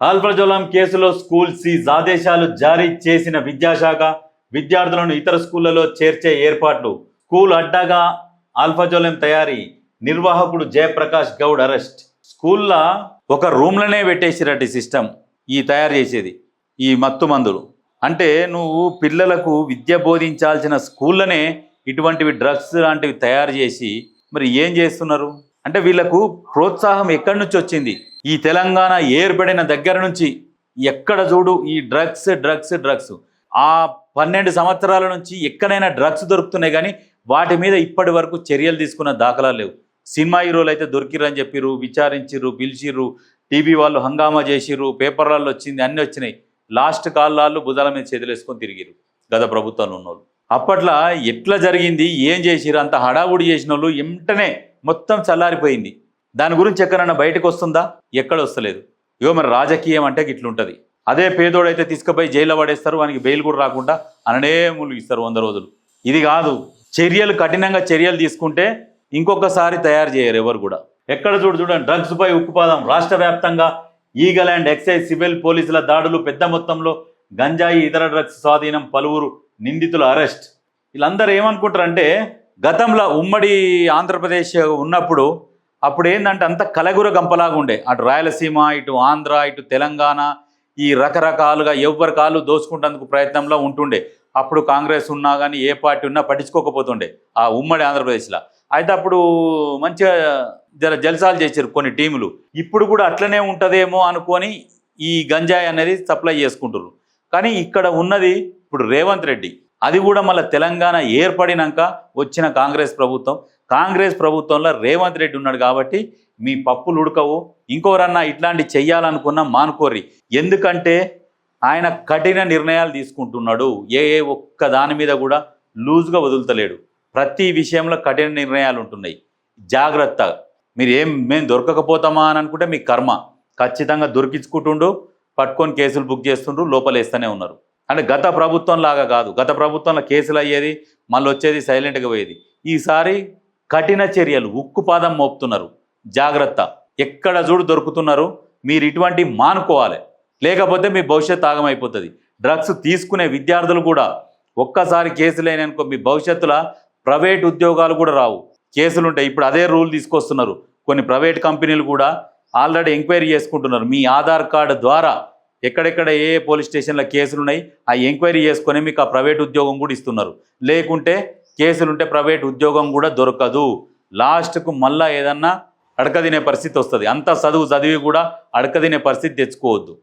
Alprazolam కేసులో school seize ఆదేశాలు జారీ చేసిన విద్యాశాఖ విద్యార్థులను ఇతర స్కూళ్లలో చేర్చే ఏర్పాట్లు. స్కూల్ అడ్డాగా ఆల్ఫాజోలం తయారీ, నిర్వాహకుడు జయప్రకాష్ గౌడ్ అరెస్ట్. స్కూల్లో ఒక రూమ్లనే పెట్టేసిరటి సిస్టమ్ ఈ తయారు చేసేది ఈ మత్తు మందులు. అంటే నువ్వు పిల్లలకు విద్య బోధించాల్సిన స్కూళ్ళనే ఇటువంటివి డ్రగ్స్ లాంటివి తయారు చేసి మరి ఏం చేస్తున్నారు అంటే వీళ్ళకు ప్రోత్సాహం ఎక్కడి నుంచి వచ్చింది? ఈ తెలంగాణ ఏర్పడిన దగ్గర నుంచి ఎక్కడ చూడు ఈ డ్రగ్స్ డ్రగ్స్ డ్రగ్స్. ఆ 12 సంవత్సరాల నుంచి ఎక్కడైనా డ్రగ్స్ దొరుకుతున్నాయి కానీ వాటి మీద ఇప్పటి వరకు చర్యలు తీసుకున్న దాఖలాలు లేవు. సినిమా హీరోలు అయితే దొరికిరని చెప్పిర్రు, విచారించిర్రు, పిలిచిర్రు, టీవీ వాళ్ళు హంగామా చేసిర్రు, పేపర్లలో వచ్చింది, అన్నీ వచ్చినాయి. లాస్ట్ కాళ్ళు భుజాల మీద చేతులేసుకొని తిరిగిరు గత ప్రభుత్వంలో ఉన్నోళ్ళు. అప్పట్లో ఎట్లా జరిగింది, ఏం చేసిరు, అంత హడావుడి చేసిన వాళ్ళు వెంటనే మొత్తం చల్లారిపోయింది. దాని గురించి ఎక్కడన్నా బయటకు వస్తుందా? ఎక్కడ వస్తలేదు. ఇగో మరి రాజకీయం అంటే ఇట్లుంటుంది. అదే పేదోడైతే తీసుకుపోయి జైల్లో పడేస్తారు, వానికి బెయిల్ కూడా రాకుండా అననే ములిగిస్తారు 100 రోజులు. ఇది కాదు, చర్యలు కఠినంగా చర్యలు తీసుకుంటే ఇంకొకసారి తయారు చేయరు ఎవరు కూడా. ఎక్కడ చూడండి డ్రగ్స్ పై ఉక్కుపాదం. రాష్ట్ర వ్యాప్తంగా ఈగల్ అండ్ ఎక్సైజ్ సివిల్ పోలీసుల దాడులు, పెద్ద మొత్తంలో గంజాయి ఇతర డ్రగ్స్ స్వాధీనం, పలువురు నిందితుల అరెస్ట్. వీళ్ళందరూ ఏమనుకుంటారంటే గతంలో ఉమ్మడి ఆంధ్రప్రదేశ్ ఉన్నప్పుడు అప్పుడు ఏంటంటే అంత కలగుర గంపలాగా ఉండే. అటు రాయలసీమ, ఇటు ఆంధ్ర, ఇటు తెలంగాణ, ఈ రకరకాలుగా ఎవరి కాళ్ళు దోచుకుంటేందుకు ప్రయత్నంలో ఉంటుండే. అప్పుడు కాంగ్రెస్ ఉన్నా కానీ ఏ పార్టీ ఉన్నా పట్టించుకోకపోతుండే ఆ ఉమ్మడి ఆంధ్రప్రదేశ్లో. అయితే అప్పుడు మంచిగా జల్సాలు చేశారు కొన్ని టీములు. ఇప్పుడు కూడా అట్లనే ఉంటుందేమో అనుకొని ఈ గంజాయి అనేది సప్లై చేసుకుంటారు. కానీ ఇక్కడ ఉన్నది ఇప్పుడు రేవంత్ రెడ్డి. అది కూడా మళ్ళీ తెలంగాణ ఏర్పడినాక వచ్చిన కాంగ్రెస్ ప్రభుత్వంలో రేవంత్ రెడ్డి ఉన్నాడు కాబట్టి మీ పప్పులు ఉడకవు. ఇంకోరన్నా ఇట్లాంటి చెయ్యాలనుకున్నా మానుకోర్రి. ఎందుకంటే ఆయన కఠిన నిర్ణయాలు తీసుకుంటున్నాడు. ఏ ఒక్క దాని మీద కూడా లూజ్గా వదులుతలేడు. ప్రతి విషయంలో కఠిన నిర్ణయాలు ఉంటున్నాయి. జాగ్రత్త. మేము దొరకకపోతామా అని అనుకుంటే మీ కర్మ. ఖచ్చితంగా దొరికించుకుంటుండు, పట్టుకొని కేసులు బుక్ చేస్తుండ్రు, లోపలేస్తూనే ఉన్నారు. అంటే గత ప్రభుత్వం లాగా కాదు. గత ప్రభుత్వంలో కేసులు అయ్యేది, మళ్ళీ వచ్చేది, సైలెంట్గా పోయేది. ఈసారి కఠిన చర్యలు, ఉక్కుపాదం మోపుతున్నారు. జాగ్రత్త. ఎక్కడ చూడు దొరుకుతున్నారు. మీరు ఇటువంటి మానుకోవాలి, లేకపోతే మీ భవిష్యత్తు ఆగమైపోతుంది. డ్రగ్స్ తీసుకునే విద్యార్థులు కూడా ఒక్కసారి కేసులు అయినాయనుకో మీ భవిష్యత్తులో ప్రైవేట్ ఉద్యోగాలు కూడా రావు. కేసులు ఉంటాయి. ఇప్పుడు అదే రూల్ తీసుకొస్తున్నారు. కొన్ని ప్రైవేట్ కంపెనీలు కూడా ఆల్రెడీ ఎంక్వైరీ చేసుకుంటున్నారు. మీ ఆధార్ కార్డు ద్వారా ఎక్కడెక్కడ ఏ పోలీస్ స్టేషన్లో కేసులు ఉన్నాయి ఆ ఎంక్వైరీ చేసుకొని మీకు ఆ ప్రైవేట్ ఉద్యోగం కూడా ఇస్తున్నారు. లేకుంటే కేసులుంటే ప్రైవేట్ ఉద్యోగం కూడా దొరకదు. లాస్ట్కు మళ్ళా ఏదన్నా అడకదినే పరిస్థితి వస్తుంది. అంత చదివి కూడా అడకదినే పరిస్థితి తెచ్చుకోవద్దు.